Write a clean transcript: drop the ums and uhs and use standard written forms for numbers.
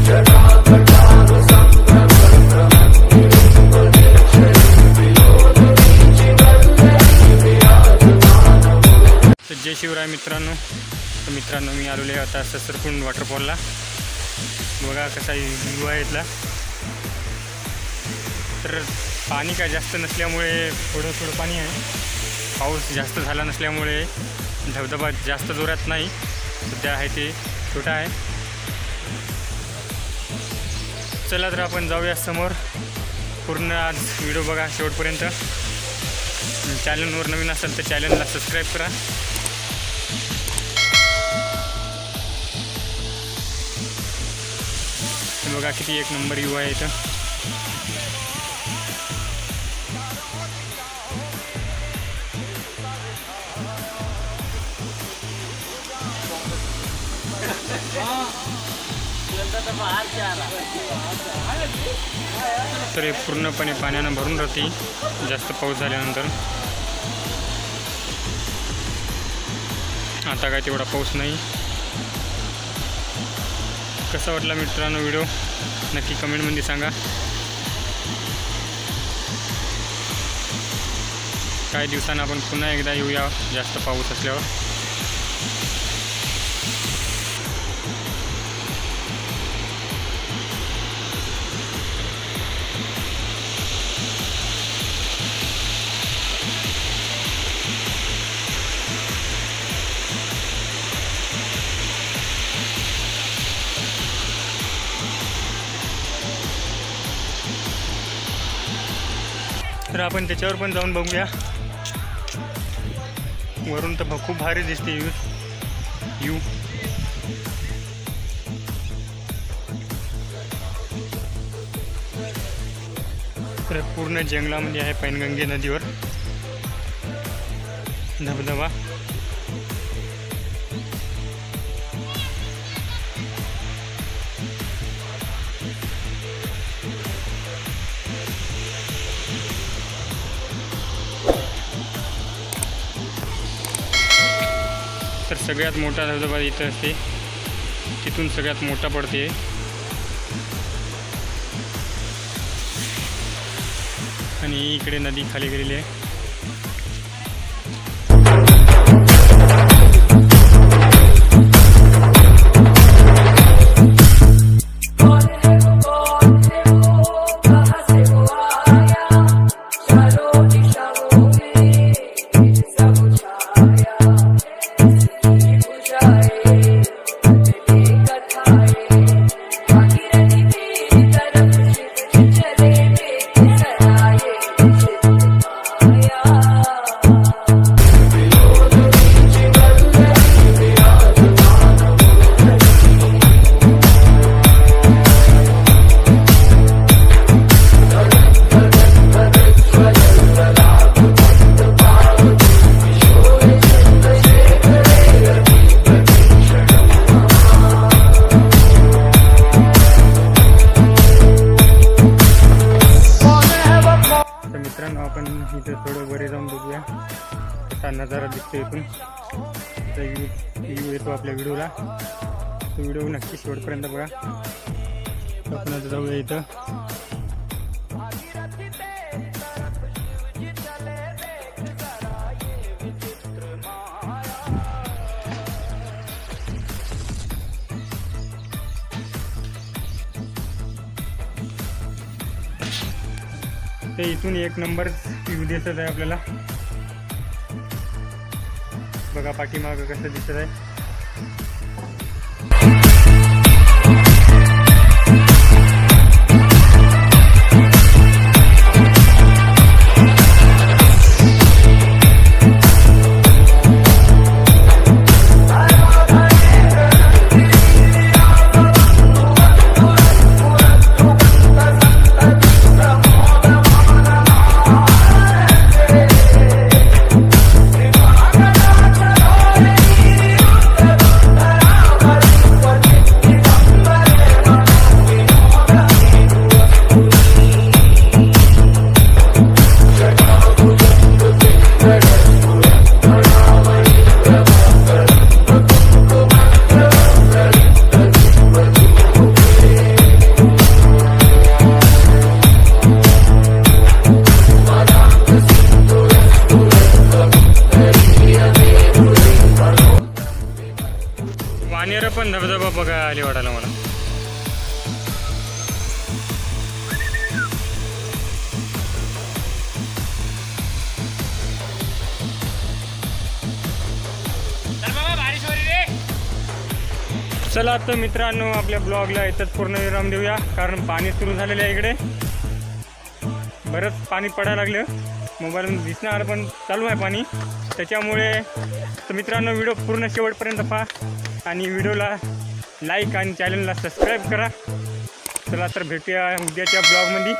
जय शिवराय मित्रांनो, मी आलेलो आहे आता ससरकुंड वॉटरफॉलला। बघा कसा व्ह्यू आहे इथला। तर पाणी काय जास्त नसल्यामुळे थोडं पाणी आहे, पाऊस जास्त झाला नसल्यामुळे धबधबा जास्त जोरात नाही, सध्या आहे ते छोटा आहे। चला तर आपण जाऊया समोर। पूर्ण आज व्हिडिओ बघा शेवटपर्यंत। चॅनलवर नवीन असेल तर चॅनलला सबस्क्राईब करा। बघा किती एक नंबर व्ह्यू आहे इथं। तर हे पूर्णपणे पाण्यानं भरून राहते जास्त पाऊस झाल्यानंतर। आता काय तेवढा पाऊस नाही। कसा वाटला मित्रांनो व्हिडिओ नक्की कमेंटमध्ये सांगा। काही दिवसांनी आपण पुन्हा एकदा येऊया जास्त पाऊस असल्यावर। तर आपण त्याच्यावर पण जाऊन बघूया। वरून तर खूप भारी दिसते व्ह्यू। तर पूर्ण जंगलामध्ये आहे पैनगंगे नदीवर धबधबा। तर सगळ्यात मोठा धबधबा इथं असते, तिथून सगळ्यात मोठा पडते। आणि इकडे नदी खाली गेलेली आहे। आपण इथे थोडं वरे जाऊन बघूया कसा नजारा दिसतो इथून। व्ह्यू येतो आपल्या व्हिडिओला, तो व्हिडिओ नक्की शेवटपर्यंत बघा। आपण आता जाऊया इथं। ते इथून एक नंबर व्ह्यू दिसत आहे आपल्याला। बघा पाठीमागं कसं दिसत आहे। आली वाटायला मला. चला तर मित्रांनो, आपल्या ब्लॉगला इथंच पूर्ण विराम देऊया, कारण पाणी सुरू झालेलं आहे इकडे. बरंच पाणी पडायला लागलं, मोबाईलमध्ये दिसणार पण चालू आहे पाणी. त्याच्यामुळे तर मित्रांनो, व्हिडिओ पूर्ण शेवटपर्यंत पहा आणि व्हिडिओला लाईक आणि चॅनलला सबस्क्राईब करा. चला तर भेटूया उद्याच्या ब्लॉगमध्ये.